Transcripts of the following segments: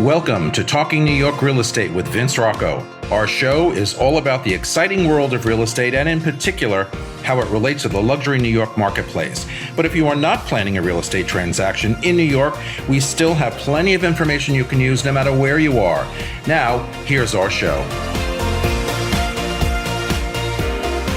Welcome to Talking New York Real Estate with Vince Rocco. Our show is all about the exciting world of real estate and in particular, how it relates to the luxury New York marketplace. But if you are not planning a real estate transaction in New York, we still have plenty of information you can use no matter where you are. Now, here's our show.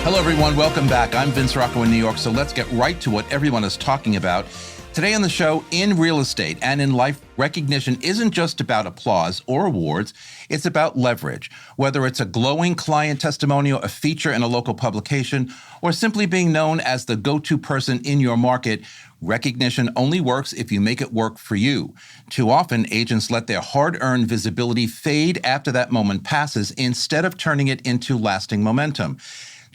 Hello everyone, welcome back. I'm Vince Rocco in New York, so let's get right to what everyone is talking about. Today on the show, in real estate and in life, recognition isn't just about applause or awards, it's about leverage. Whether it's a glowing client testimonial, a feature in a local publication, or simply being known as the go-to person in your market, recognition only works if you make it work for you. Too often, agents let their hard-earned visibility fade after that moment passes instead of turning it into lasting momentum.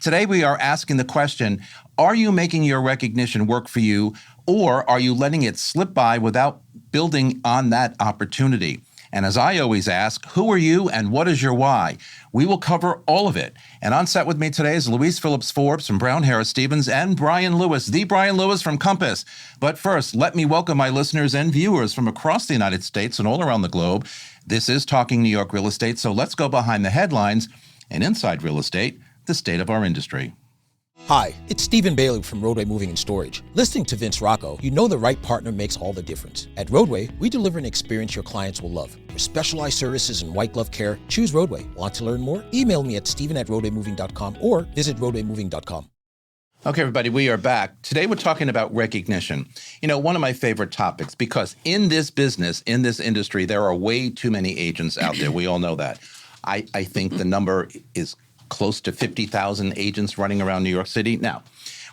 Today, we are asking the question, are you making your recognition work for you, or are you letting it slip by without building on that opportunity? And as I always ask, who are you and what is your why? We will cover all of it. And on set with me today is Louise Phillips Forbes from Brown Harris Stevens and Brian Lewis, the Brian Lewis from Compass. But first, let me welcome my listeners and viewers from across the United States and all around the globe. This is Talking New York Real Estate, so let's go behind the headlines and inside real estate, the state of our industry. Hi, it's Stephen Bailey from Roadway Moving and Storage. Listening to Vince Rocco, you know the right partner makes all the difference. At Roadway, we deliver an experience your clients will love. For specialized services and white glove care, choose Roadway. Want to learn more? Email me at steven@roadwaymoving.com or visit roadwaymoving.com. Okay, everybody, we are back. Today we're talking about recognition. You know, one of my favorite topics, because in this business, in this industry, there are way too many agents out there. We all know that. I think the number is close to 50,000 agents running around New York City. Now,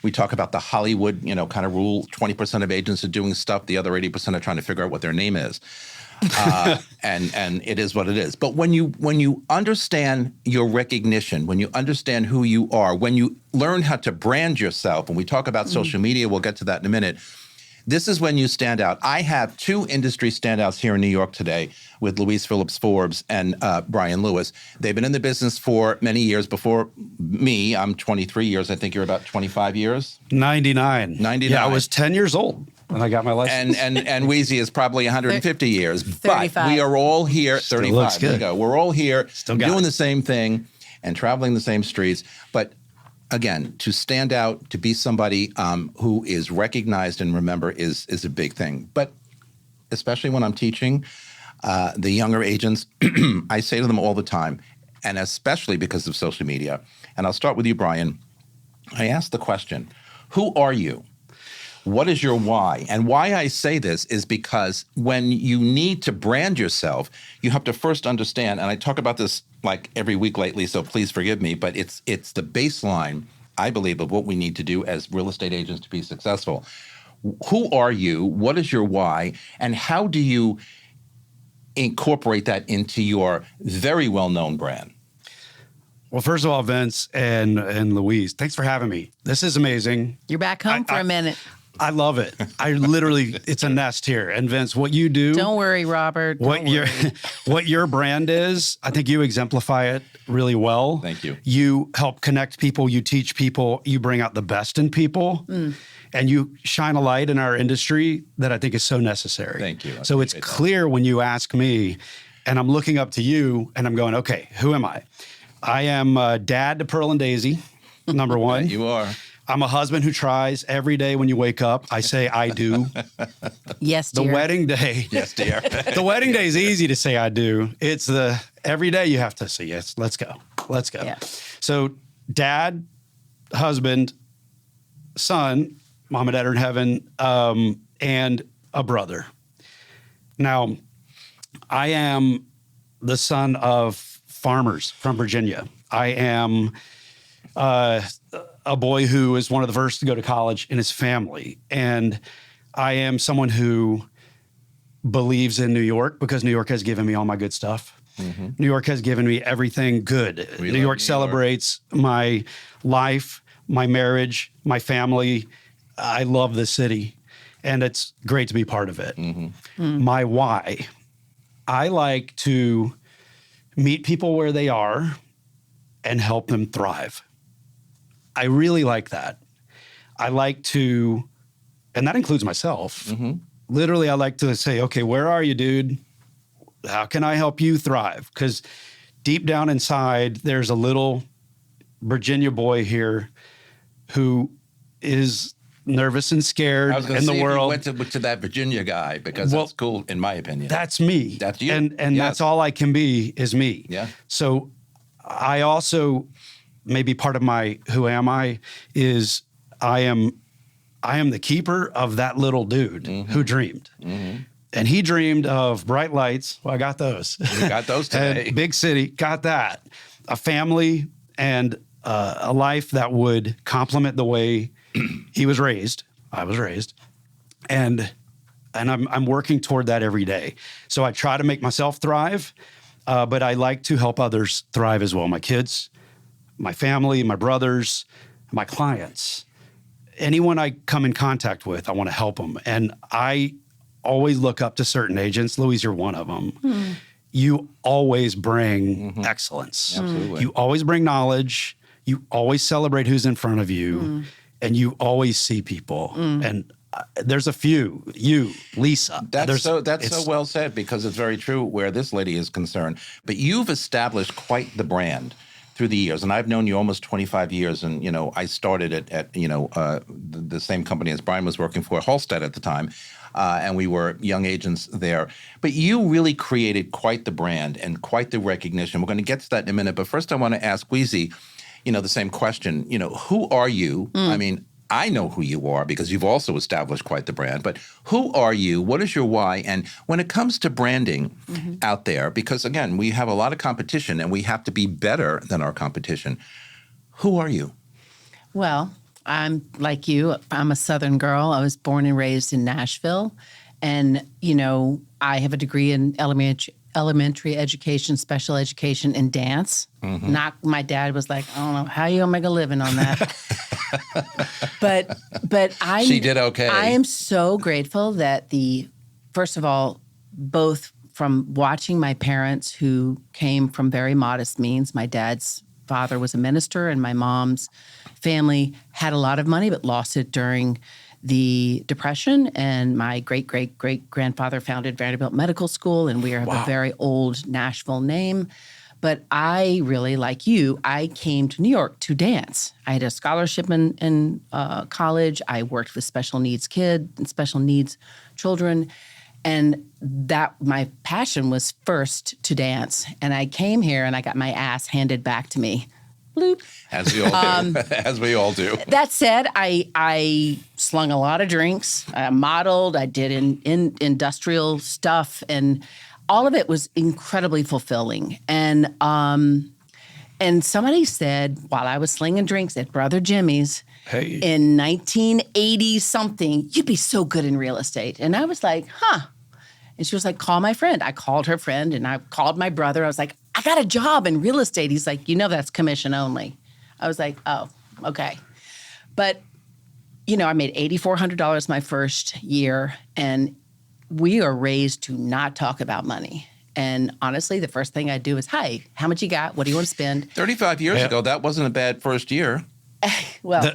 we talk about the Hollywood, kind of rule. 20% of agents are doing stuff. The other 80% are trying to figure out what their name is. And it is what it is. But when you understand your recognition, when you understand who you are, when you learn how to brand yourself, when we talk about social media, we'll get to that in a minute, this is when you stand out. I have two industry standouts here in New York today with Louise Phillips Forbes and Brian Lewis. They've been in the business for many years before me. I'm 23 years. I think you're about 25 years? 99. Yeah, I was 10 years old when I got my license. And Wheezy is probably 150 years. 35. But we are all here, Still 35. looks good. There we go. We're all here doing it. the same thing and traveling the same streets. But again, to stand out, to be somebody who is recognized and remember is a big thing. But especially when I'm teaching the younger agents, I say to them all the time, and especially because of social media, and I'll start with you, Brian, I ask the question, who are you? What is your why? And why I say this is because when you need to brand yourself, you have to first understand, and I talk about this like every week lately, so please forgive me, but it's the baseline, I believe, of what we need to do as real estate agents to be successful. Who are you? What is your why? And how do you incorporate that into your very well-known brand? Well, first of all, Vince and Louise, thanks for having me. This is amazing. You're back home for a minute. I love it. I literally, it's a nest here. And Vince, what you do. Don't worry, Robert. What your brand is, I think you exemplify it really well. Thank you. You help connect people, you teach people, you bring out the best in people, and you shine a light in our industry that I think is so necessary. Thank you. So it's clear when you ask me, and I'm looking up to you, and I'm going, okay, who am I? I am dad to Pearl and Daisy, number one. You are. I'm a husband who tries every day when you wake up. I say I do. Yes, dear. The wedding day. Yes, dear. The wedding day is easy to say I do. It's the every day you have to say, yes, let's go. Let's go. Yeah. So dad, husband, son, mom and dad are in heaven, and a brother. Now, I am the son of farmers from Virginia. I am a boy who is one of the first to go to college in his family. And I am someone who believes in New York because New York has given me all my good stuff. Mm-hmm. New York has given me everything good. New York celebrates my life, my marriage, my family. I love this city, and it's great to be part of it. Mm-hmm. My why, I like to meet people where they are and help them thrive. I really like that. I like to, and that includes myself. Mm-hmm. Literally, I like to say, okay, where are you, dude? how can I help you thrive? Because deep down inside, there's a little Virginia boy here who is nervous and scared I was going in to the say world. if you went to that Virginia guy, because Well, that's cool, in my opinion. That's me. That's you. And Yes. that's all I can be is me. Yeah. So I also, maybe part of my who am I is I am the keeper of that little dude who dreamed. And he dreamed of bright lights. Well, I got those. You got those today. And big city, got that. A family and a life that would complement the way he was raised. I was raised. And I'm working toward that every day. So I try to make myself thrive, but I like to help others thrive as well. My kids, my family, my brothers, my clients, anyone I come in contact with, I want to help them. And I always look up to certain agents. Louise, you're one of them. You always bring excellence. Absolutely. You always bring knowledge. You always celebrate who's in front of you. And you always see people. And there's a few, you, Lisa. That's so well said, because it's very true where this lady is concerned. But you've established quite the brand through the years, and I've known you almost 25 years. And I started at the same company as Brian was working for, Halstead at the time, and we were young agents there. But you really created quite the brand and quite the recognition. We're going to get to that in a minute. But first, I want to ask Weezy, the same question. Who are you? I mean, I know who you are because you've also established quite the brand, but who are you? What is your why? And when it comes to branding out there, because again, we have a lot of competition and we have to be better than our competition. Who are you? Well, I'm like you. I'm a Southern girl. I was born and raised in Nashville. And, I have a degree in elementary education, special education, and dance. My dad was like, I don't know, how you gonna make a living on that? but She did okay. I am so grateful that first of all, both from watching my parents who came from very modest means. My dad's father was a minister and my mom's family had a lot of money but lost it during the Depression, and my great-great-great-grandfather founded Vanderbilt Medical School, and we have a very old Nashville name. But I really, like you, I came to New York to dance. I had a scholarship in college. I worked with special needs kids and special needs children, and that my passion was first to dance. And I came here, and I got my ass handed back to me. Bloop. As we all do. As we all do. That said, I slung a lot of drinks. I modeled. I did in industrial stuff, and all of it was incredibly fulfilling. And somebody said while I was slinging drinks at Brother Jimmy's in 1980 something, you'd be so good in real estate. And I was like, huh. And she was like, call my friend. I called her friend, and I called my brother. I was like, I got a job in real estate. He's like, that's commission only. I was like, oh, okay. But, I made $8,400 my first year, and we are raised to not talk about money. And honestly, the first thing I do is, hi, how much you got? What do you want to spend? 35 years ago, that wasn't a bad first year. Well,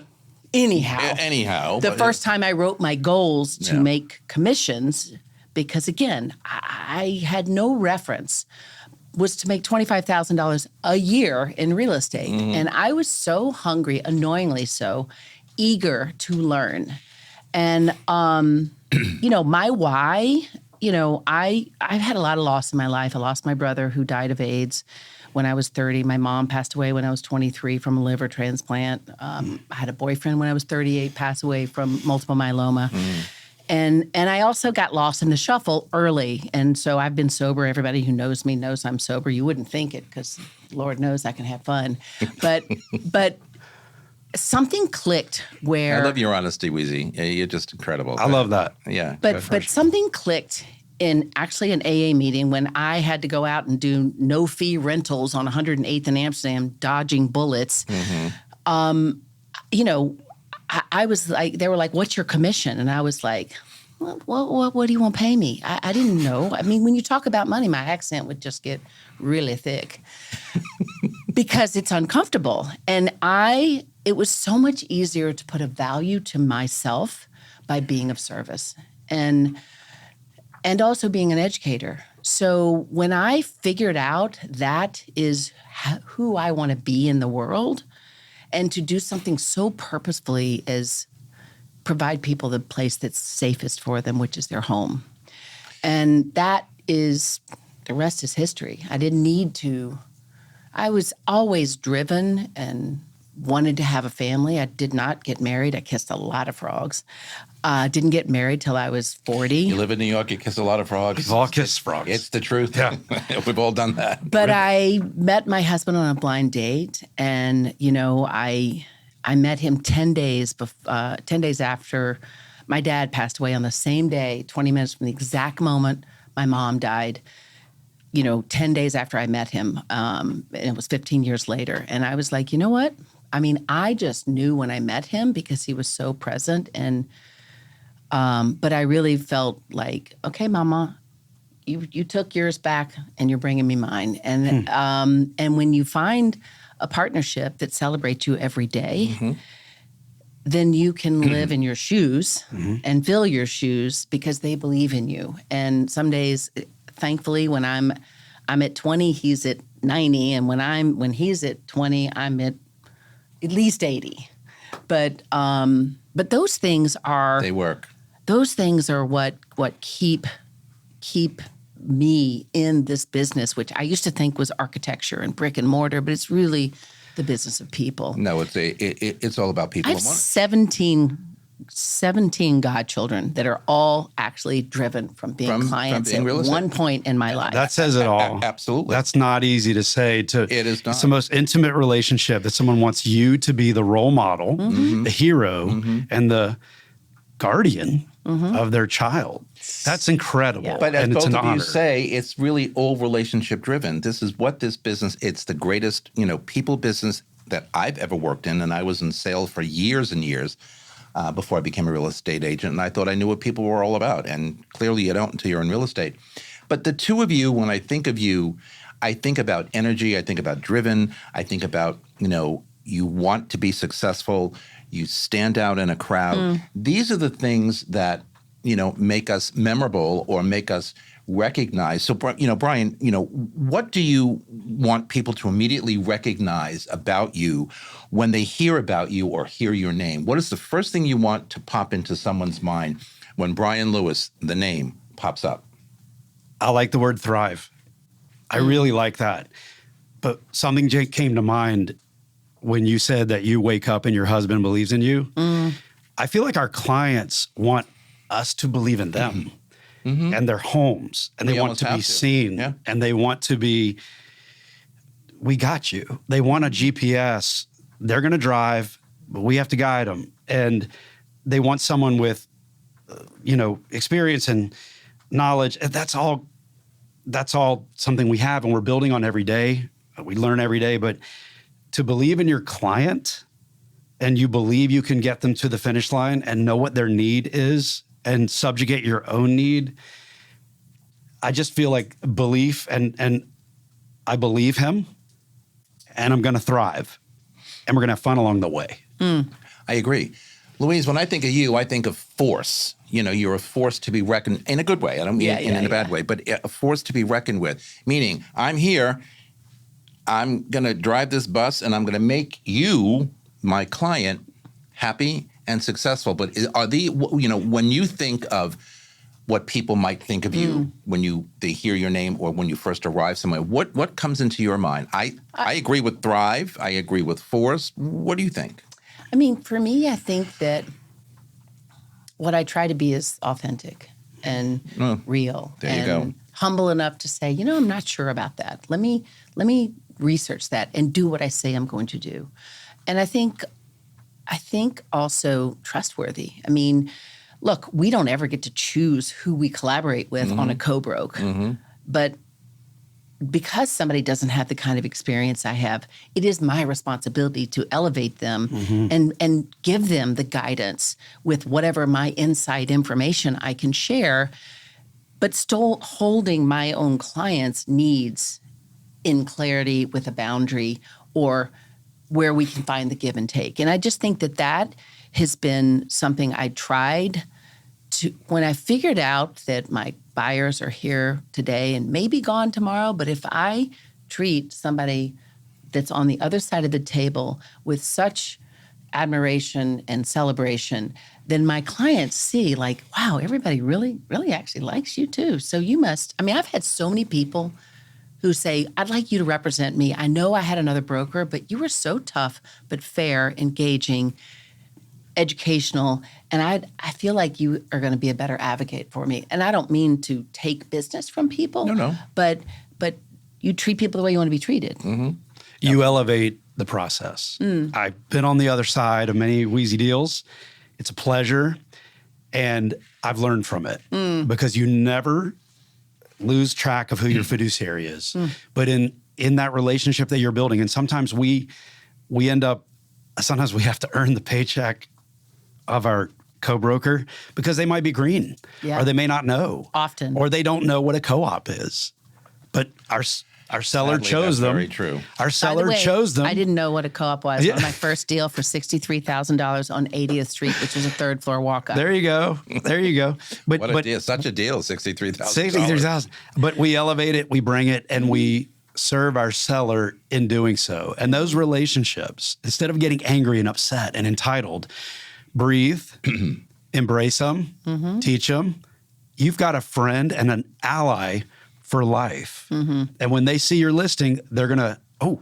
anyhow. The first time I wrote my goals to make commissions, because again, I had no reference, was to make $25,000 a year in real estate. And I was so hungry, annoyingly so, eager to learn. And, my why, I've had a lot of loss in my life. I lost my brother who died of AIDS when I was 30. My mom passed away when I was 23 from a liver transplant. I had a boyfriend when I was 38, pass away from multiple myeloma. And I also got lost in the shuffle early. And so I've been sober. Everybody who knows me knows I'm sober. You wouldn't think it because Lord knows I can have fun. But something clicked where... I love your honesty, Weezy. You're just incredible. I love that. Yeah. But something clicked in actually an AA meeting when I had to go out and do no-fee rentals on 108th and Amsterdam, dodging bullets. I was like, they were like, what's your commission? And I was like, what do you want to pay me? I didn't know. I mean, when you talk about money, my accent would just get really thick because it's uncomfortable. And it was so much easier to put a value to myself by being of service and also being an educator. So when I figured out that is who I want to be in the world, and to do something so purposefully as provide people the place that's safest for them, which is their home. And that is, the rest is history. I didn't need to. I was always driven and wanted to have a family. I did not get married. I kissed a lot of frogs. Didn't get married till I was 40. You live in New York, you kiss a lot of frogs. We've all kissed frogs. It's the truth. Yeah. We've all done that. But I met my husband on a blind date, and I met him 10 days after my dad passed away. On the same day, 20 minutes from the exact moment my mom died. 10 days after I met him, and it was 15 years later. And I was like, you know what? I mean, I just knew when I met him because he was so present. And but I really felt like, okay, Mama, you took yours back, and you're bringing me mine. And and when you find a partnership that celebrates you every day, then you can live in your shoes and fill your shoes because they believe in you. And some days, thankfully, when I'm at 20, he's at 90, and when he's at 20, I'm at least 80. But those things are, They work. Those things are what keep me in this business, which I used to think was architecture and brick and mortar, but it's really the business of people. No, it's all about people. I have 17 godchildren that are all actually driven from being clients being real at estate. one point in my life. That says it all. Absolutely. That's not easy to say. It is not. It's the most intimate relationship that someone wants you to be the role model, the hero, and the guardian of their child. That's incredible. Yeah. But as and it's both an of you honor. say, it's really all relationship driven. This is what this business, it's the greatest, people business that I've ever worked in. And I was in sales for years and years before I became a real estate agent. And I thought I knew what people were all about. And clearly you don't until you're in real estate. But the two of you, when I think of you, I think about energy. I think about driven. I think about, you want to be successful. You stand out in a crowd. These are the things that, make us memorable or make us recognize. So, Brian, what do you want people to immediately recognize about you when they hear about you or hear your name? What is the first thing you want to pop into someone's mind when Brian Lewis, the name, pops up? I like the word thrive. I really like that. But something, Jake, came to mind when you said that you wake up and your husband believes in you. I feel like our clients want us to believe in them and their homes, and they want to be seen, and they want to be, we got you. They want a GPS. They're going to drive, but we have to guide them. And they want someone with, experience and knowledge. And that's all something we have, and we're building on every day. We learn every day, but to believe in your client and you believe you can get them to the finish line and know what their need is and subjugate your own need. I just feel like belief, and I believe him, and I'm going to thrive, and we're going to have fun along the way. I agree. Louise, when I think of you, I think of force. You're a force to be reckoned in a good way. I don't mean in a bad way, but a force to be reckoned with, meaning I'm here, I'm going to drive this bus, and I'm going to make you, my client, happy and successful. But are when you think of what people might think of you when they hear your name or when you first arrive somewhere, what comes into your mind? I agree with thrive. I agree with force. What do you think? I mean, for me, I think that what I try to be is authentic and real. There you go. Humble enough to say, I'm not sure about that. Let me research that and do what I say I'm going to do. And I think also trustworthy. I mean, look, we don't ever get to choose who we collaborate with on a co-broke. But because somebody doesn't have the kind of experience I have, it is my responsibility to elevate them and give them the guidance with whatever my inside information I can share, but still holding my own clients' needs in clarity with a boundary or where we can find the give and take. And I just think that has been something I tried when I figured out that my buyers are here today and maybe gone tomorrow, but if I treat somebody that's on the other side of the table with such admiration and celebration, then my clients see like, wow, everybody really, really actually likes you too. So you must, I mean, I've had so many people who say, I'd like you to represent me. I know I had another broker, but you were so tough, but fair, engaging, educational, and I feel like you are going to be a better advocate for me. And I don't mean to take business from people. No. But you treat people the way you want to be treated. Mm-hmm. You elevate the process. I've been on the other side of many wheezy deals. It's a pleasure, and I've learned from it because you never lose track of who your fiduciary is. But in that relationship that you're building, and sometimes we have to earn the paycheck of our co-broker because they might be green or they may not know. Often. Or they don't know what a co-op is. But our seller Sadly, chose that's them. very true. Our seller By the way, chose them. I didn't know what a co-op was. On my first deal for $63,000 on 80th Street, which is a third floor walk-up. There you go. But What a deal. Such a deal, $63,000. $63,000. But we elevate it, we bring it, and we serve our seller in doing so. And those relationships, instead of getting angry and upset and entitled, breathe, embrace them, teach them. You've got a friend and an ally for life. And when they see your listing, they're going to, oh,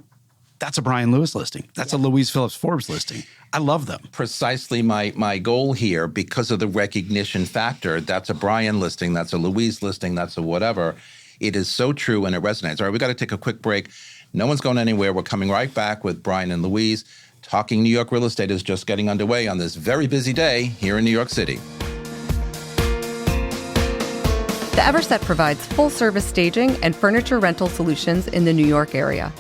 that's a Brian Lewis listing. That's a Louise Phillips Forbes listing. I love them. Precisely my goal here, because of the recognition factor. That's a Brian listing, that's a Louise listing, that's a whatever. It is so true and it resonates. All right, we got to take a quick break. No one's going anywhere. We're coming right back with Brian and Louise. Talking New York Real Estate is just getting underway on this very busy day here in New York City. The Everset provides full-service staging and furniture rental solutions in the New York area.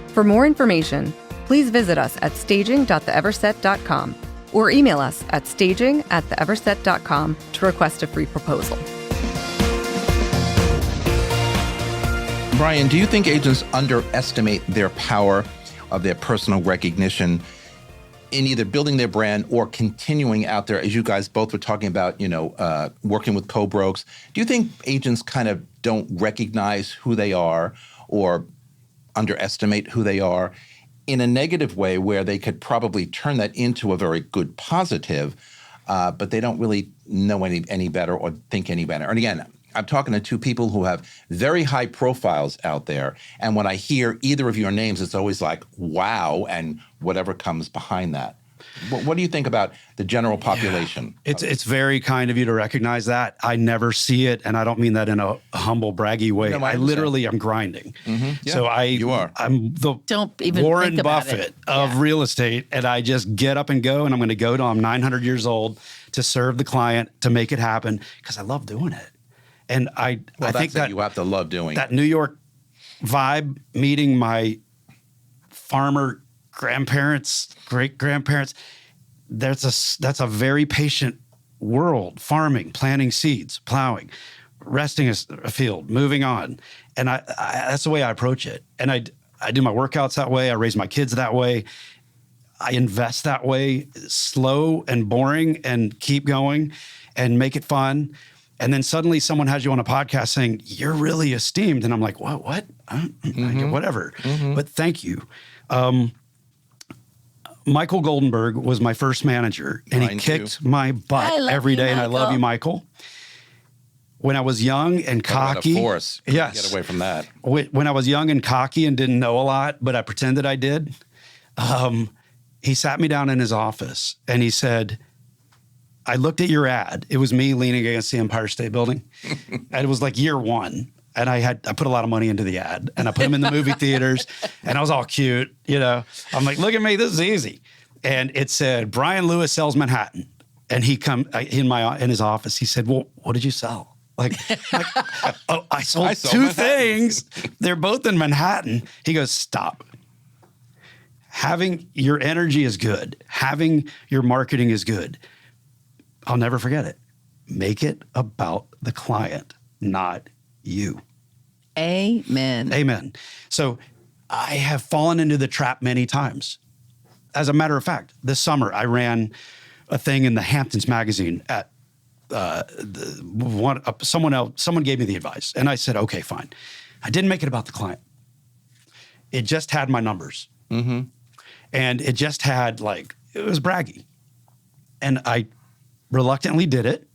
For more information, please visit us at staging.theeverset.com or email us at staging@theeverset.com to request a free proposal. Brian, do you think agents underestimate their power of their personal recognition in either building their brand or continuing out there, as you guys both were talking about, working with co-brokes? Do you think agents kind of don't recognize who they are or underestimate who they are in a negative way where they could probably turn that into a very good positive, but they don't really know any better or think any better? And again, I'm talking to two people who have very high profiles out there. And when I hear either of your names, it's always like, wow, and whatever comes behind that. What do you think about the general population? Yeah. It's very kind of you to recognize that. I never see it, and I don't mean that in a humble, braggy way. No, I literally am grinding. Yeah, So I'm the Don't even Warren think about Buffett it. of real estate, and I just get up and go, and I'm going to go till I'm 900 years old to serve the client, to make it happen, because I love doing it. And I think that you have to love doing that New York vibe, meeting my farmer grandparents, great grandparents, that's a very patient world. Farming, planting seeds, plowing, resting a field, moving on. And I that's the way I approach it. And I do my workouts that way. I raise my kids that way. I invest that way, slow and boring, and keep going and make it fun. And then suddenly someone has you on a podcast saying, you're really esteemed. And I'm like, what? Whatever. But thank you. Michael Goldenberg was my first manager, and he kicked my butt every day. And I love you, Michael. When I was young and cocky. What a force. Yes. Get away from that. When I was young and cocky and didn't know a lot, but I pretended I did, he sat me down in his office and he said, I looked at your ad. It was me leaning against the Empire State Building. And it was like year one. And I put a lot of money into the ad, and I put them in the movie theaters, and I was all cute, I'm like, look at me, this is easy. And it said, Brian Lewis sells Manhattan. And he in his office, he said, well, what did you sell? Oh, I sold two Manhattan. things. They're both in Manhattan. He goes, stop. Having your energy is good. Having your marketing is good. I'll never forget it. Make it about the client, not you. Amen. Amen. So I have fallen into the trap many times. As a matter of fact, this summer I ran a thing in the Hamptons magazine at someone gave me the advice, and I said, okay, fine. I didn't make it about the client. It just had my numbers. Mm-hmm. And it just had it was braggy. And I reluctantly did it.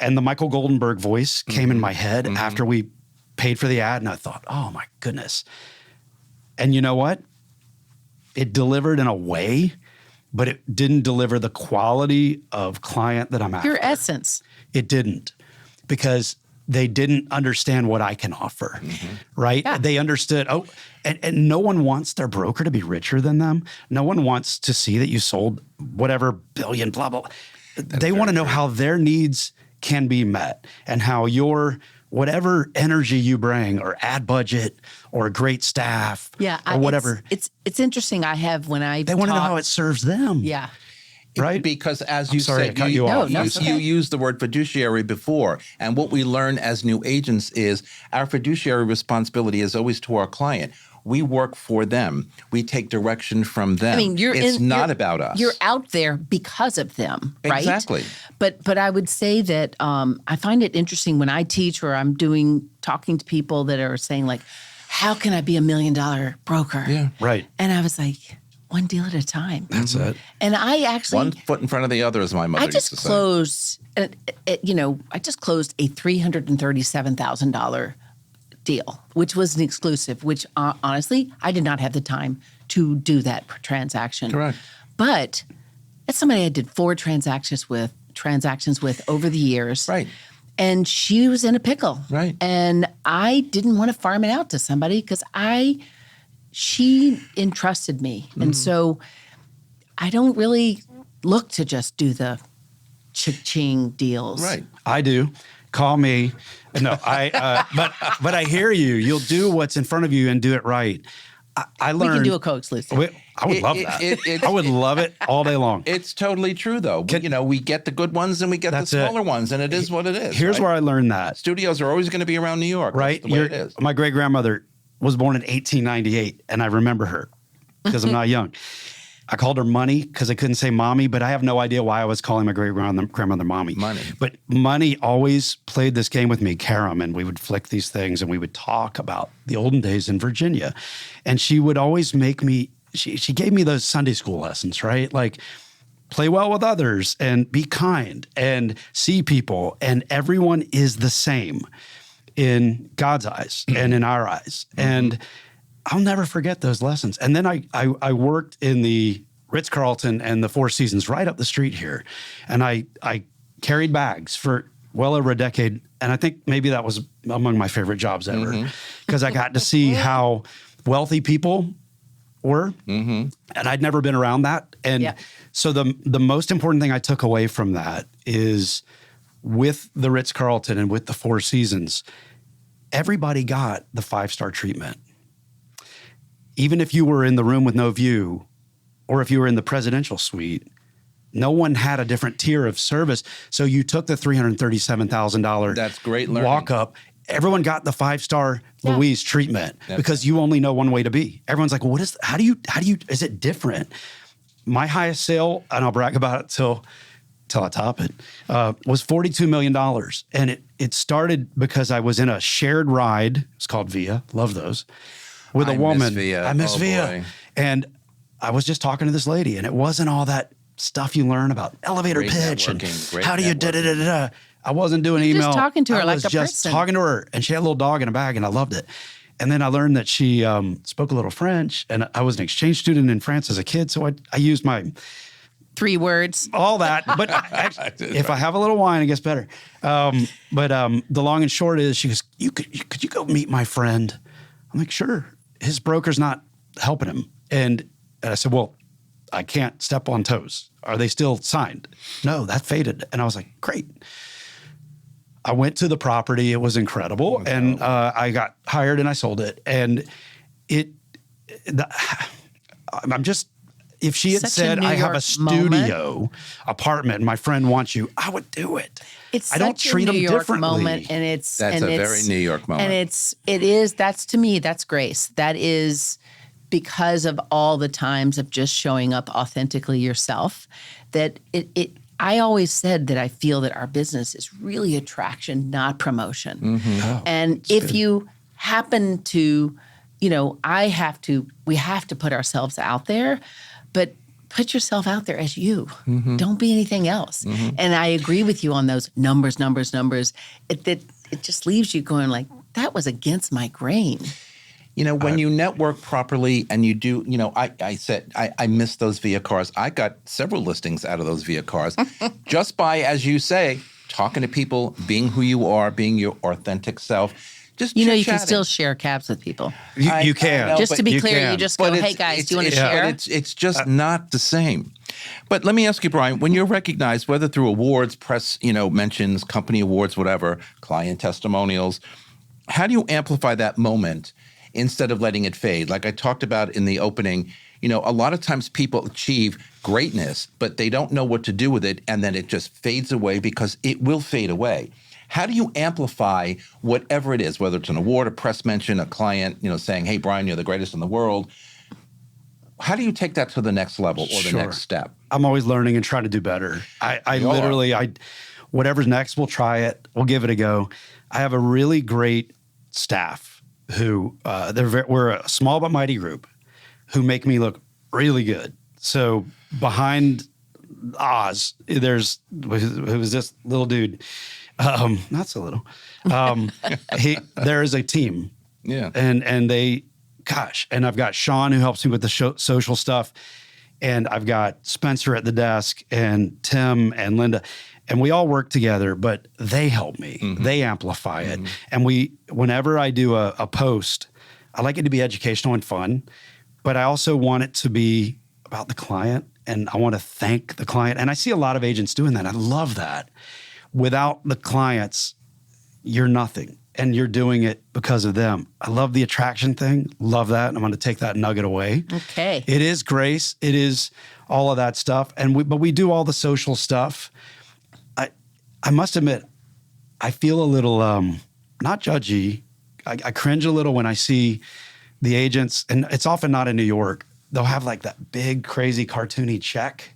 And the Michael Goldenberg voice came in my head after we paid for the ad. And I thought, oh my goodness. And you know what? It delivered in a way, but it didn't deliver the quality of client that I'm after. Your essence. It didn't, because they didn't understand what I can offer, right? Yeah. They understood, and no one wants their broker to be richer than them. No one wants to see that you sold whatever billion, blah, blah. They want to know how their needs can be met and how your whatever energy you bring, or ad budget, or great staff, or whatever. It's interesting. They want to know how it serves them. Yeah. Right? Because as you sorry, said, I cut you off. you used the word fiduciary before. And what we learn as new agents is our fiduciary responsibility is always to our client. We work for them. We take direction from them. I mean, it's not about us. You're out there because of them, right? Exactly. But I would say that I find it interesting when I teach, or I'm talking to people that are saying how can I be $1 million broker? Yeah. Right. And I was like, one deal at a time. That's it. And I actually... One foot in front of the other, as my mother used to say. I just closed a $337,000 deal, which was an exclusive, which honestly, I did not have the time to do that transaction. Correct. But that's somebody I did 4 transactions with over the years. Right. And she was in a pickle. Right. And I didn't want to farm it out to somebody because she entrusted me. And so I don't really look to just do the cha-ching deals. Right. I do. Call me. No, but I hear you. You'll do what's in front of you and do it right. I learned. We can do a co-exclusive. I would love that. I would love it all day long. It's totally true, though. We get the good ones and we get the smaller ones, and it is what it is. Here's where I learned that. Studios are always going to be around New York. Right. That's the way it is. My great-grandmother was born in 1898, and I remember her because I'm not young. I called her Money because I couldn't say Mommy, but I have no idea why I was calling my great-grandmother Mommy. Money. But Money always played this game with me, carom, and we would flick these things, and we would talk about the olden days in Virginia. And she would always make me, she gave me those Sunday school lessons, right? Like, play well with others and be kind and see people, and everyone is the same in God's eyes and in our eyes. And I'll never forget those lessons. And then I worked in the Ritz-Carlton and the Four Seasons right up the street here. And I carried bags for well over a decade. And I think maybe that was among my favorite jobs ever, because I got to see how wealthy people were. And I'd never been around that. And so the most important thing I took away from that is, with the Ritz-Carlton and with the Four Seasons, everybody got the 5-star treatment. Even if you were in the room with no view, or if you were in the presidential suite, no one had a different tier of service. So you took the $337,000 That's great learning. walk up. Everyone got the 5-star Louise treatment because you only know one way to be. Everyone's like, well, how do you, is it different? My highest sale, and I'll brag about it till I top it, was $42 million. And it started because I was in a shared ride. It's called Via. Love those. With a woman. I miss Via. Boy. And I was just talking to this lady, and it wasn't all that stuff you learn about elevator Great pitch and networking, how do you da-da-da-da-da. I wasn't doing You're email. just talking to her I like was a just person. talking to her, and she had a little dog in a bag, and I loved it. And then I learned that she spoke a little French, and I was an exchange student in France as a kid, so I used my 3 words. all that. But if I have a little wine, it gets better. But the long and short is, she goes, could you go meet my friend? I'm like, sure. His broker's not helping him. And I said, well, I can't step on toes. Are they still signed? No, that faded. And I was like, great. I went to the property. It was incredible. And I got hired and I sold it. And I'm just, if she had Such a said, New I have a York studio apartment and my friend wants you, I would do it. It's I don't such treat a New them York differently. moment, and That's a very New York moment. And it is. That's, to me, that's grace. That is because of all the times of just showing up authentically yourself. That I always said that I feel that our business is really attraction, not promotion. Oh, and if you happen to, we have to put ourselves out there, but put yourself out there as you. Don't be anything else. And I agree with you on those numbers. It just leaves you going like, that was against my grain. When you network properly and you do, I said, I miss those via cars. I got several listings out of those via cars just by, as you say, talking to people, being who you are, being your authentic self. Just you can chit-chatting. still share cabs with people. You can. know, Just to be you clear, can. you just go, hey guys, do you want to share? But it's just not the same. But let me ask you, Brian, when you're recognized, whether through awards, press, mentions, company awards, whatever, client testimonials, how do you amplify that moment instead of letting it fade? Like I talked about in the opening, a lot of times people achieve greatness, but they don't know what to do with it, and then it just fades away because it will fade away. How do you amplify whatever it is, whether it's an award, a press mention, a client, saying, hey, Brian, you're the greatest in the world? How do you take that to the next level or the next step? I'm always learning and trying to do better. I literally, whatever's next, we'll try it. We'll give it a go. I have a really great staff who, we're a small but mighty group who make me look really good. So behind Oz, who was this little dude. Not so little. There is a team. Yeah. And and I've got Sean who helps me with the social stuff. And I've got Spencer at the desk and Tim and Linda. And we all work together, but they help me. They amplify it. And whenever I do a post, I like it to be educational and fun, but I also want it to be about the client, and I want to thank the client. And I see a lot of agents doing that. I love that. Without the clients, you're nothing, and you're doing it because of them. I love the attraction thing. Love that. And I'm going to take that nugget away. Okay. It is grace. It is all of that stuff. But we do all the social stuff. I must admit, I feel a little, not judgy. I cringe a little when I see the agents, and it's often not in New York. They'll have like that big, crazy, cartoony check.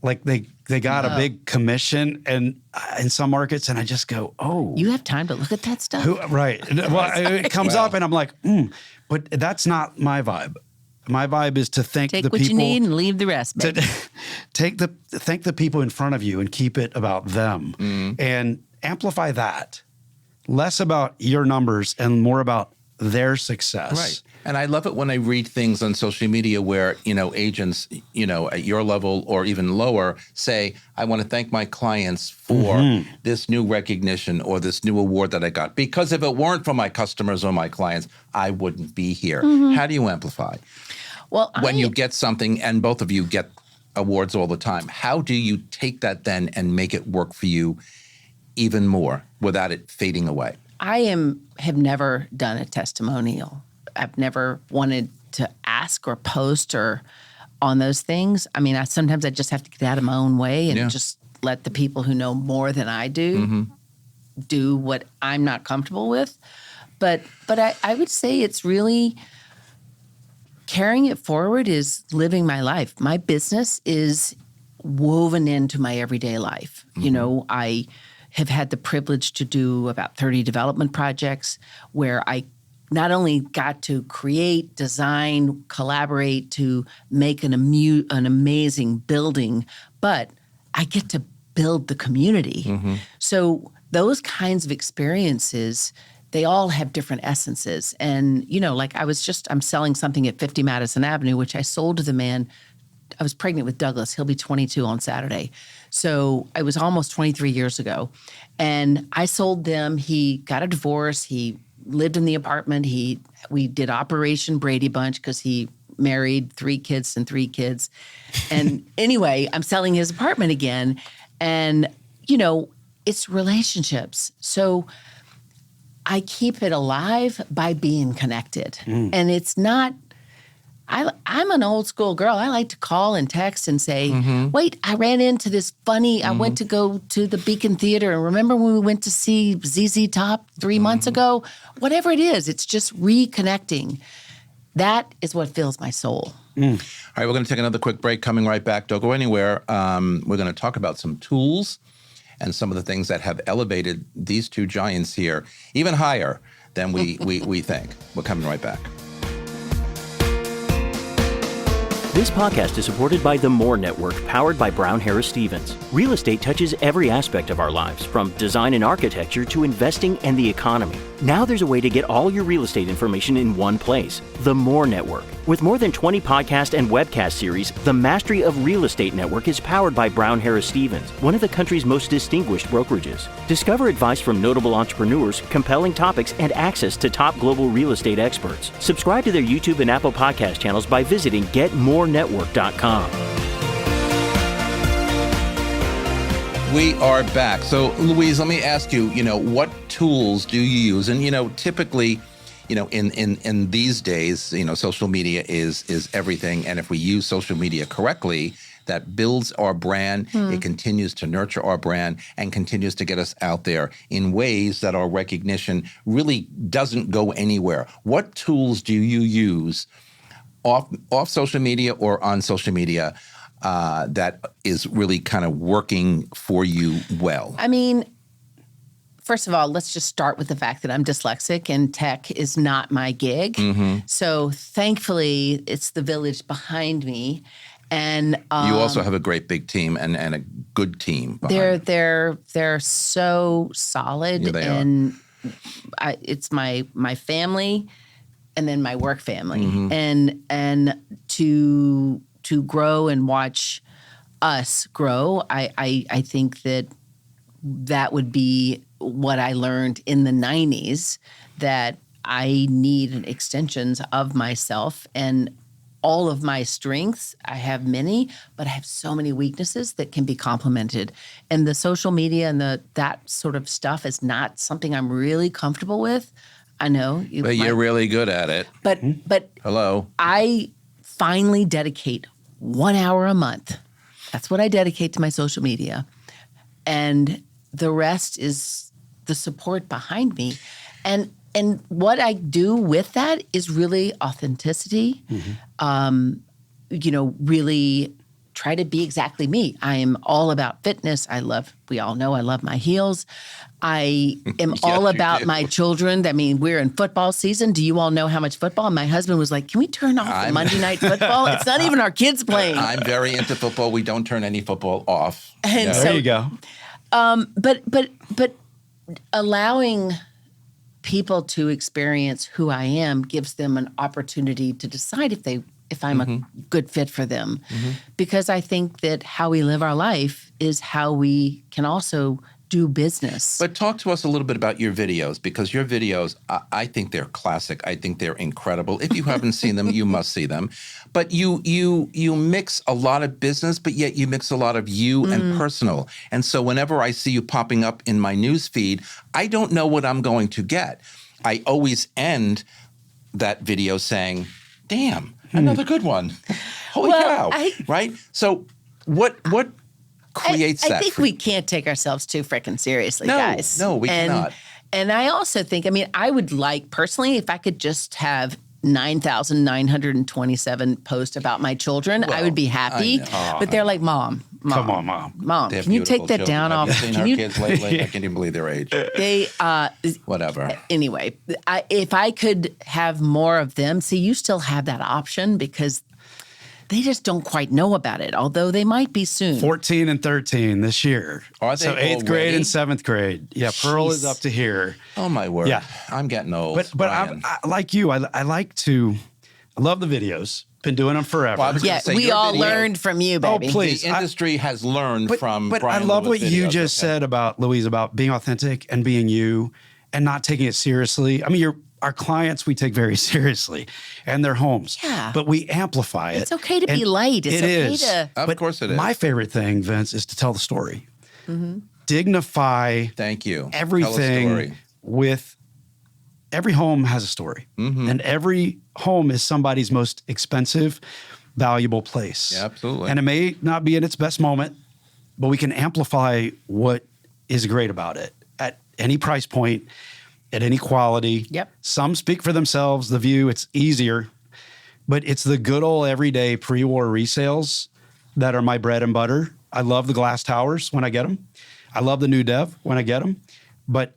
Like they got a big commission and in some markets, and I just go, oh. You have time to look at that stuff? Right. Well, it comes up and I'm like, but that's not my vibe. My vibe is to thank the people. Take what you need and leave the rest, baby. Thank the people in front of you and keep it about them and amplify that. Less about your numbers and more about their success. Right. And I love it when I read things on social media where, agents, at your level or even lower say, I want to thank my clients for this new recognition or this new award that I got. Because if it weren't for my customers or my clients, I wouldn't be here. How do you amplify? Well, when you get something, and both of you get awards all the time, how do you take that then and make it work for you even more without it fading away? I have never done a testimonial. I've never wanted to ask or post or on those things. I mean, sometimes I just have to get out of my own way and just let the people who know more than I do do what I'm not comfortable with. But I would say it's really carrying it forward is living my life. My business is woven into my everyday life. I have had the privilege to do about 30 development projects where I not only got to create, design, collaborate to make an amazing building, but I get to build the community. So those kinds of experiences, they all have different essences. And, like I'm selling something at 50 Madison Avenue, which I sold to the man. I was pregnant with Douglas. He'll be 22 on Saturday. So it was almost 23 years ago. And I sold them. He got a divorce. He lived in the apartment. We did Operation Brady Bunch because he married 3 kids. And anyway, I'm selling his apartment again. And, it's relationships. So I keep it alive by being connected. And it's not, I'm an old school girl. I like to call and text and say, wait, I ran into this funny, I went to go to the Beacon Theater. And remember when we went to see ZZ Top 3 months ago? Whatever it is, it's just reconnecting. That is what fills my soul. All right, we're going to take another quick break. Coming right back. Don't go anywhere. We're going to talk about some tools and some of the things that have elevated these two giants here even higher than we think. We're coming right back. This podcast is supported by the More Network, powered by Brown Harris Stevens. Real estate touches every aspect of our lives, from design and architecture to investing and the economy. Now there's a way to get all your real estate information in one place. The More Network. With more than 20 podcast and webcast series, the Mastery of Real Estate Network is powered by Brown Harris Stevens, one of the country's most distinguished brokerages. Discover advice from notable entrepreneurs, compelling topics, and access to top global real estate experts. Subscribe to their YouTube and Apple podcast channels by visiting getmorenetwork.com. We are back. So, Louise, let me ask you, what tools do you use? And, typically, in these days, social media is everything. And if we use social media correctly, that builds our brand. It continues to nurture our brand and continues to get us out there in ways that our recognition really doesn't go anywhere. What tools do you use off social media or on social media that is really kind of working for you well? I mean, first of all, let's just start with the fact that I'm dyslexic and tech is not my gig. So thankfully, it's the village behind me. And you also have a great big team and a good team behind. They're so solid. Yeah, they and it's my family and then my work family. And to grow and watch us grow, I think that would be what I learned in the 90s, that I need extensions of myself and all of my strengths. I have many, but I have so many weaknesses that can be complemented. And the social media and that sort of stuff is not something I'm really comfortable with. I know. But you're really good at it. But hello. I finally dedicate 1 hour a month. That's what I dedicate to my social media. And the rest is the support behind me. And what I do with that is really authenticity. Really try to be exactly me. I am all about fitness. We all know I love my heels. I am all about my children. I mean, we're in football season. Do you all know how much football? And my husband was like, can we turn off the Monday night football? It's not even our kids playing. I'm very into football. We don't turn any football off. And there you go. But allowing people to experience who I am gives them an opportunity to decide if I'm a good fit for them. Because I think that how we live our life is how we can also do business. But talk to us a little bit about your videos, because your videos, I think they're classic. I think they're incredible. If you haven't seen them, you must see them. But you mix a lot of business, but yet you mix a lot of you and personal. And so whenever I see you popping up in my news feed, I don't know what I'm going to get. I always end that video saying, damn, another good one. Holy cow, right? So what creates that? I think we can't take ourselves too freaking seriously, guys. No, we cannot. And I also think, I would like, personally, if I could just have 9,927 posts about my children, I would be happy. But they're like, Mom. Come on, Mom. They're can you take that children. down Have off? you seen our kids lately? I can't even believe their age. They, whatever. Anyway, if I could have more of them, see, you still have that option because they just don't quite know about it, although they might be soon. 14 and 13 this year. Are they so 8th grade and 7th grade. Yeah, Pearl is up to here. Oh, my word. Yeah. I'm getting old. But I like you, I love the videos. Been doing them forever. Well, we all learned from you, baby. Oh, please. The industry has learned from But Brian I love Lewis what you videos, just said about, Louise, about being authentic and being you and not taking it seriously. Our clients, we take very seriously, and their homes. Yeah. But we amplify it. It's okay to be light. It's okay to... Of course it is. My favorite thing, Vince, is to tell the story. Dignify Thank you. everything Tell a story. with... Every home has a story. And every home is somebody's most expensive, valuable place. Yeah, absolutely. And it may not be in its best moment, but we can amplify what is great about it at any price point, at any quality. Yep. Some speak for themselves. The view, it's easier but it's the good old everyday pre-war resales that are my bread and butter. I love the glass towers when I get them. I love the new dev when I get them, but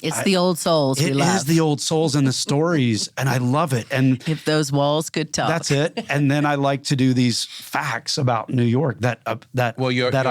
It's the old souls we love. It is the old souls and the stories, and I love it. And if those walls could talk. That's it. And then I like to do these facts about New York that I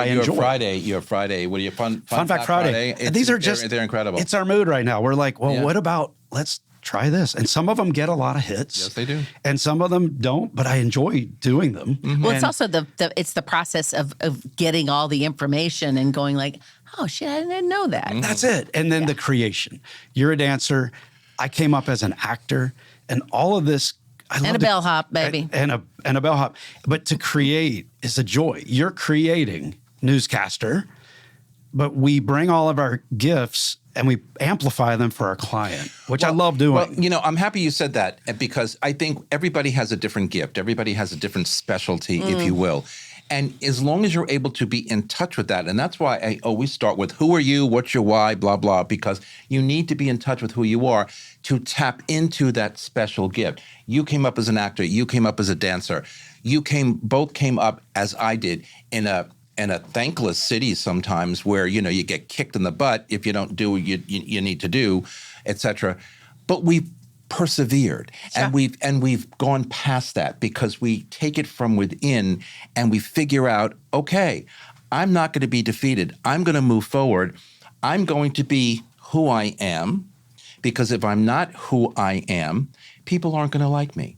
enjoy. Your Friday. What are you fun fact Friday? And these are they're incredible. It's our mood right now. We're like, well, what about let's try this? And some of them get a lot of hits. Yes, they do. And some of them don't, but I enjoy doing them. Mm-hmm. Well, it's also the process of getting all the information and going like, oh shit, I didn't know that. Mm-hmm. That's it. And then the creation. You're a dancer. I came up as an actor, and all of this. And a bellhop, baby. And a bellhop. But to create is a joy. You're creating newscaster, but we bring all of our gifts and we amplify them for our client, which I love doing. Well, I'm happy you said that, because I think everybody has a different gift. Everybody has a different specialty, if you will. And as long as you're able to be in touch with that, and that's why I always start with who are you, what's your why, blah, blah, because you need to be in touch with who you are to tap into that special gift. You came up as an actor. You came up as a dancer. Both came up, as I did, in a thankless city sometimes where, you get kicked in the butt if you don't do what you need to do, et cetera. But we've persevered, and we've gone past that because we take it from within and we figure out, okay, I'm not going to be defeated. I'm going to move forward. I'm going to be who I am, because if I'm not who I am, people aren't going to like me.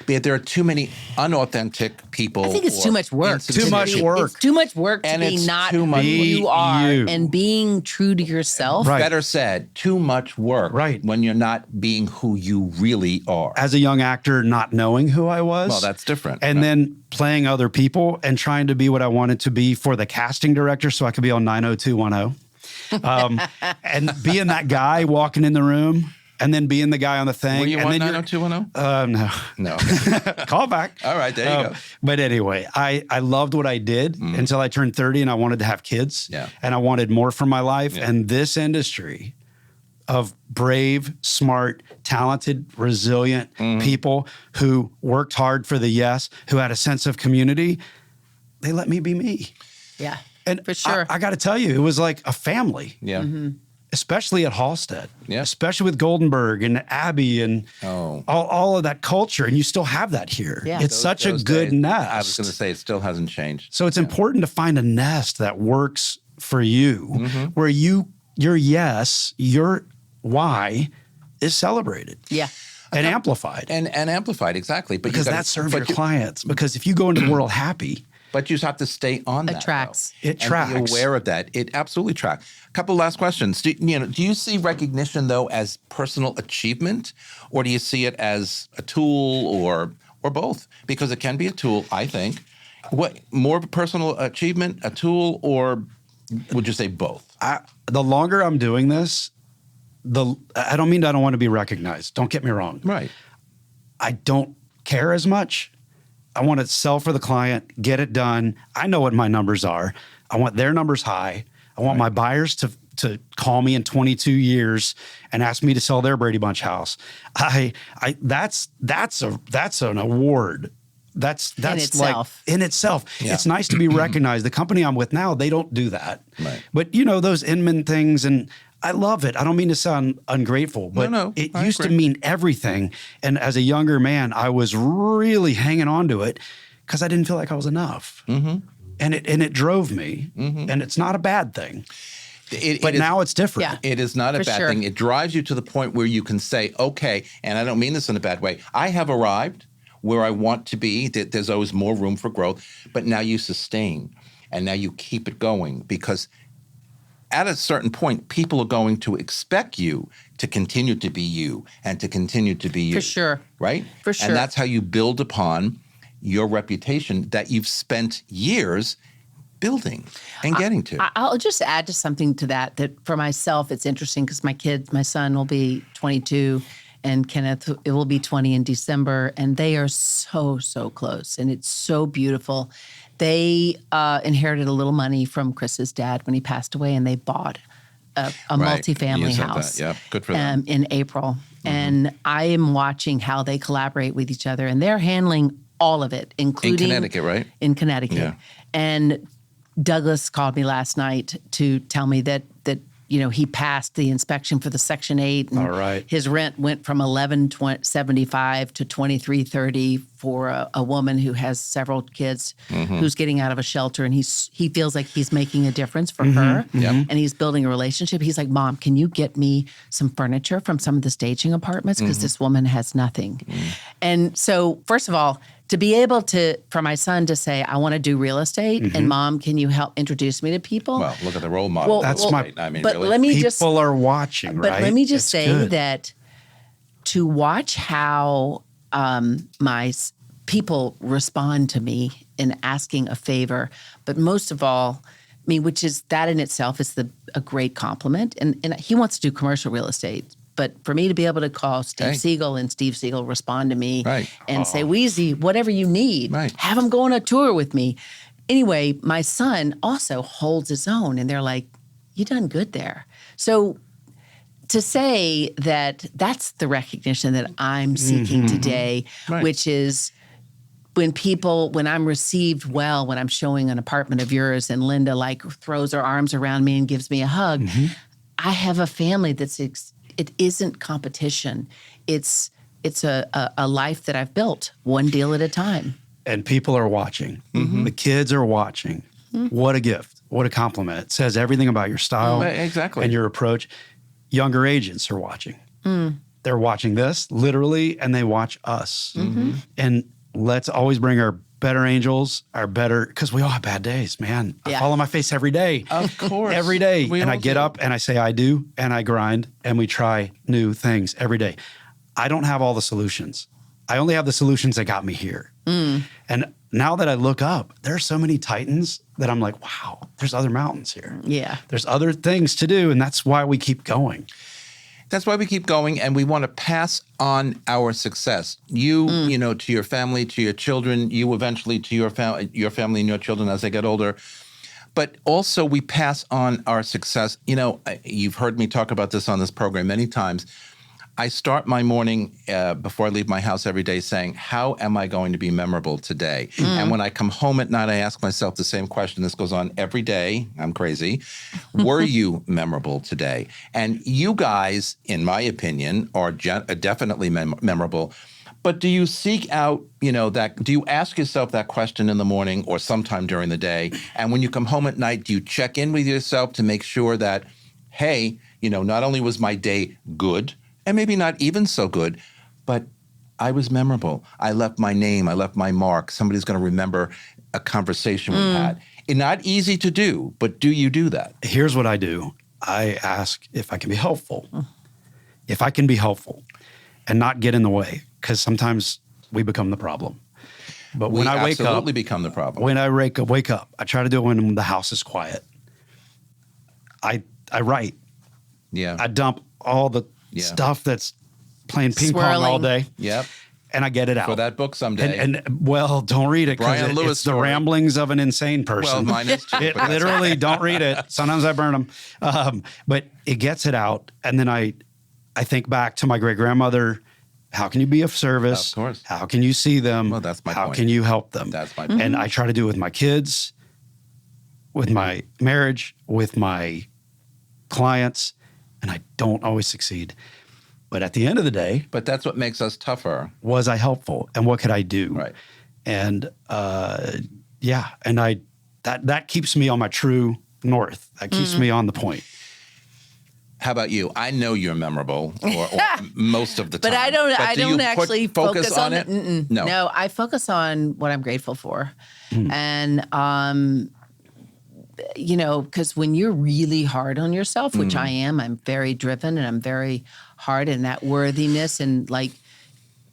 There are too many unauthentic people. I think it's too much work. Too much work. It's too much work to And be it's not too who much you are you. and being true to yourself. Right. Better said, too much work when you're not being who you really are. As a young actor, not knowing who I was. Well, that's different. And then playing other people and trying to be what I wanted to be for the casting director so I could be on 90210. And being that guy walking in the room and then being the guy on the thing. Were you and on then 90210? No. No. Call back. All right, there you go. But anyway, I loved what I did until I turned 30 and I wanted to have kids. Yeah. And I wanted more from my life. Yeah. And this industry of brave, smart, talented, resilient people who worked hard for the yes, who had a sense of community, they let me be me. Yeah, And for sure. I got to tell you, it was like a family. Yeah. Especially at Halstead, Yeah. especially with Goldenberg and Abbey and Oh. all of that culture. And you still have that here. Yeah. It's such a good days, nest. I was going to say, it still hasn't changed. So it's important to find a nest that works for you, where your yes, your why is celebrated. Yeah. And amplified. And amplified, exactly. But Because that serves your clients. Because if you go into the world happy, but you just have to stay on that. Tracks. Though, It and tracks. Be aware of that. It absolutely tracks. A couple last questions. Do you see recognition though as personal achievement, or do you see it as a tool, or both? Because it can be a tool, I think. What more of a personal achievement, a tool, or would you say both? the longer I'm doing this, I don't mean I don't want to be recognized. Don't get me wrong. Right. I don't care as much. I want to sell for the client, get it done. I know what my numbers are. I want their numbers high. I want my buyers to call me in 22 years and ask me to sell their Brady Bunch house. That's an award. That's in like itself. in itself. Yeah. It's nice to be recognized. The company I'm with now, they don't do that. Right. But those Inman things, and I love it. I don't mean to sound ungrateful, but No, it I used to agree. mean everything. And as a younger man, I was really hanging on to it because I didn't feel like I was enough. Mm-hmm. And it drove me. Mm-hmm. And it's not a bad thing. But now it's different. Yeah. It is not a For bad sure. thing. It drives you to the point where you can say, okay, and I don't mean this in a bad way, I have arrived where I want to be. There's always more room for growth, but now you sustain and now you keep it going, because at a certain point, people are going to expect you to continue to be you and to continue to be you. For sure. Right? For sure. And that's how you build upon your reputation that you've spent years building and getting to. I'll just add to something to that for myself, it's interesting because my son will be 22 and Kenneth, it will be 20 in December, and they are so, so close, and it's so beautiful. They inherited a little money from Chris's dad when he passed away, and they bought a Right. multifamily You said house. that. Yeah, good for them. In April. And I am watching how they collaborate with each other, and they're handling all of it, including In Connecticut, right? In Connecticut. Yeah. And Douglas called me last night to tell me that he passed the inspection for the Section 8. And All right. his rent went from $11.75 to $23.30 for a woman who has several kids who's getting out of a shelter, and he feels like he's making a difference for her, and he's building a relationship. He's like, Mom, can you get me some furniture from some of the staging apartments, because this woman has nothing. And so, first of all, to be able for my son to say, I want to do real estate, and Mom, can you help introduce me to people? Well, look at the role model. I mean, but really. let me People are watching, right? But let me just say good. that to watch how my people respond to me in asking a favor, but most of all, I mean, which is that in itself is a great compliment. And he wants to do commercial real estate. But for me to be able to call Steve Siegel and Steve Siegel respond to me and say, Weezy, whatever you need, have him go on a tour with me. Anyway, my son also holds his own, and they're like, you done good there. So to say that that's the recognition that I'm seeking today, which is when I'm received well, when I'm showing an apartment of yours and Linda throws her arms around me and gives me a hug, I have a family it isn't competition. It's a life that I've built one deal at a time. And people are watching. The kids are watching. What a gift. What a compliment. It says everything about your style and your approach. Younger agents are watching. They're watching this, literally, and they watch us. And let's always bring our better angels, because we all have bad days, man. I fall on my face every day. Of course. Every day. And I get up and I say I do, and I grind, and we try new things every day. I don't have all the solutions. I only have the solutions that got me here. And now that I look up, there are so many titans that I'm like, wow, there's other mountains here. Yeah. There's other things to do, and that's why we keep going. That's why we keep going, and we want to pass on our success. You know, to your family, to your children, you eventually to your family and your children as they get older. But also we pass on our success. You know, you've heard me talk about this on this program many times. I start my morning before I leave my house every day saying, how am I going to be memorable today? And when I come home at night, I ask myself the same question. This goes on every day. I'm crazy. Were you memorable today? And you guys, in my opinion, are definitely memorable. But do you seek out, do you ask yourself that question in the morning or sometime during the day? And when you come home at night, do you check in with yourself to make sure that, hey, not only was my day good, and maybe not even so good, but I was memorable. I left my name. I left my mark. Somebody's going to remember a conversation we had. It's not easy to do, but do you do that? Here's what I do. I ask if I can be helpful. If I can be helpful and not get in the way, because sometimes we become the problem. But when I wake up, absolutely become the problem. When I wake up, I try to do it when the house is quiet. I write. Yeah. I dump all the stuff that's playing ping pong all day. Yep. And I get it out. For that book someday. And don't read it because it's the ramblings of an insane person. Well, mine is too. It literally, don't read it. Sometimes I burn them. But it gets it out. And then I think back to my great-grandmother. How can you be of service? Of course. How can you see them? Well, that's my How point. can you help them? That's my point. And I try to do it with my kids, with my marriage, with my clients, and I don't always succeed. But at the end of the day, but that's what makes us tougher. Was I helpful, and what could I do? Right. And and that keeps me on my true north. That keeps me on the point. How about you? I know you're memorable, or most of the time. But I don't. I don't you actually focus on it. No, I focus on what I'm grateful for, and because when you're really hard on yourself, which I am, I'm very driven and I'm very hard in that worthiness and like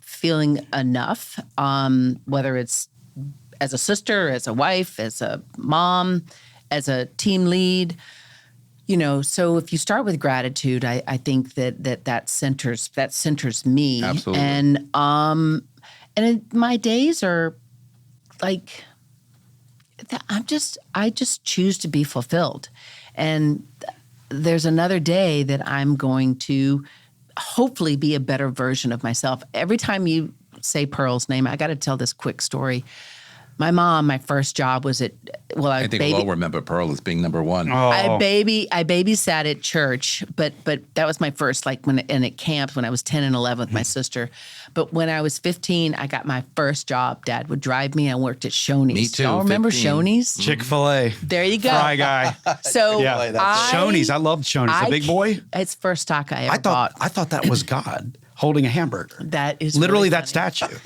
feeling enough, whether it's as a sister, as a wife, as a mom, as a team lead, so if you start with gratitude, I think that centers me. Absolutely. And my days are like, I just choose to be fulfilled. And there's another day that I'm going to hopefully be a better version of myself. Every time you say Pearl's name, I got to tell this quick story. My mom, my first job was at, I think we'll all remember Pearl as being number one. Oh. I babysat at church, but that was my first, like and at camp when I was 10 and 11 with my sister. But when I was 15, I got my first job. Dad would drive me. I worked at Shoney's. Me too, Y'all remember 15. Shoney's? Chick-fil-A. There you go. Fry guy. So Yeah. Shoney's. I loved Shoney's. The big boy. It's first stock I ever I bought. thought that was God holding a hamburger. That is literally really that funny. statue.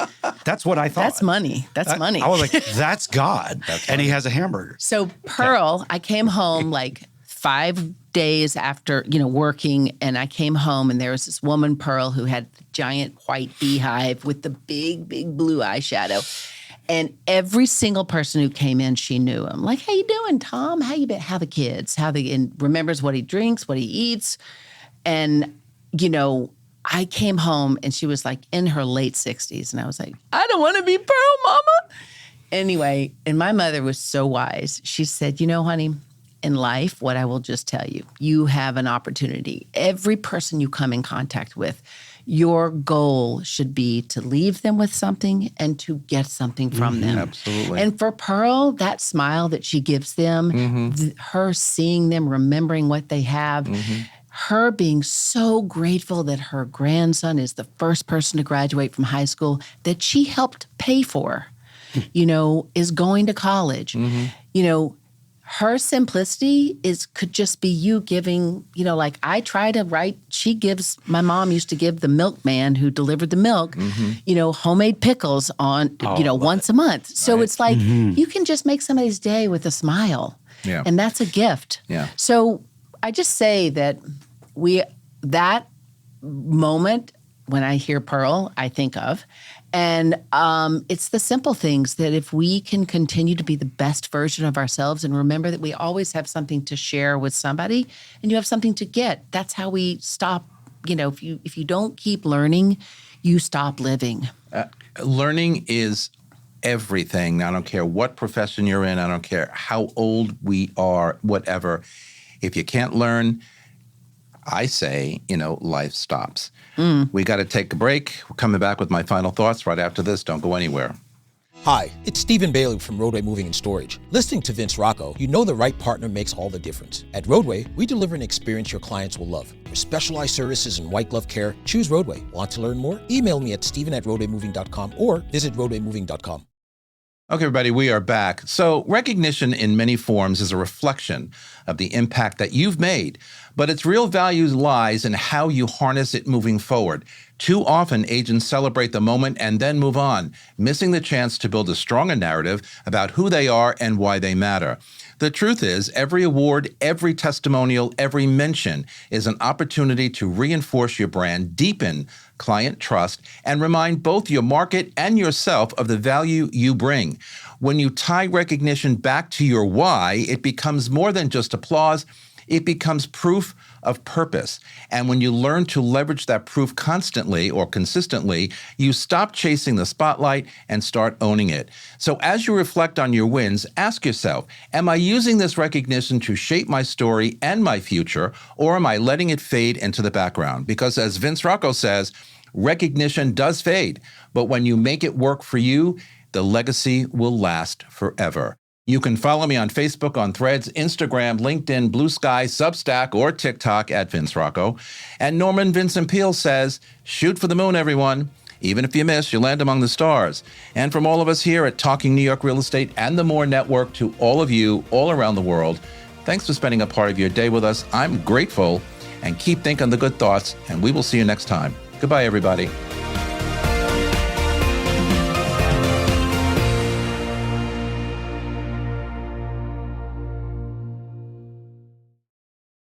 That's what I thought. That's money. That's money. I was like, that's God. And he has a hamburger. So Pearl, I came home like 5 days after, working, and I came home and there was this woman, Pearl, who had the giant white beehive with the big, big blue eyeshadow. And every single person who came in, she knew him. Like, how you doing, Tom? How you been? How the kids? And remembers what he drinks, what he eats. And, I came home and she was like in her late 60s. And I was like, I don't want to be Pearl, Mama. Anyway, and my mother was so wise. She said, honey, in life, what I will just tell you, you have an opportunity. Every person you come in contact with, your goal should be to leave them with something and to get something from them. Absolutely. And for Pearl, that smile that she gives them, her seeing them, remembering what they have, her being so grateful that her grandson is the first person to graduate from high school that she helped pay for, is going to college. Her simplicity could just be you giving, like I try to write, my mom used to give the milkman who delivered the milk, homemade pickles on, once a month. So it's like, you can just make somebody's day with a smile. Yeah. And that's a gift. Yeah. So I just say that that moment when I hear Pearl, I think of. And it's the simple things that if we can continue to be the best version of ourselves and remember that we always have something to share with somebody and you have something to get, that's how we stop. If you don't keep learning, you stop living. Learning is everything. I don't care what profession you're in. I don't care how old we are, whatever. If you can't learn, I say, life stops. We got to take a break. We're coming back with my final thoughts right after this. Don't go anywhere. Hi, it's Stephen Bailey from Roadway Moving and Storage. Listening to Vince Rocco, you know the right partner makes all the difference. At Roadway, we deliver an experience your clients will love. For specialized services and white glove care, choose Roadway. Want to learn more? Email me at steven@roadwaymoving.com or visit roadwaymoving.com. Okay, everybody, we are back. So recognition in many forms is a reflection of the impact that you've made, but its real value lies in how you harness it moving forward. Too often, agents celebrate the moment and then move on, missing the chance to build a stronger narrative about who they are and why they matter. The truth is, every award, every testimonial, every mention is an opportunity to reinforce your brand, deepen client trust, and remind both your market and yourself of the value you bring. When you tie recognition back to your why, it becomes more than just applause. It becomes proof of purpose. And when you learn to leverage that proof constantly or consistently, you stop chasing the spotlight and start owning it. So as you reflect on your wins, ask yourself, am I using this recognition to shape my story and my future, or am I letting it fade into the background? Because as Vince Rocco says, recognition does fade, but when you make it work for you, the legacy will last forever. You can follow me on Facebook, on Threads, Instagram, LinkedIn, Blue Sky, Substack, or TikTok at Vince Rocco. And Norman Vincent Peale says, shoot for the moon, everyone. Even if you miss, you land among the stars. And from all of us here at Talking New York Real Estate and the More Network to all of you all around the world, thanks for spending a part of your day with us. I'm grateful. And keep thinking the good thoughts, and we will see you next time. Goodbye, everybody.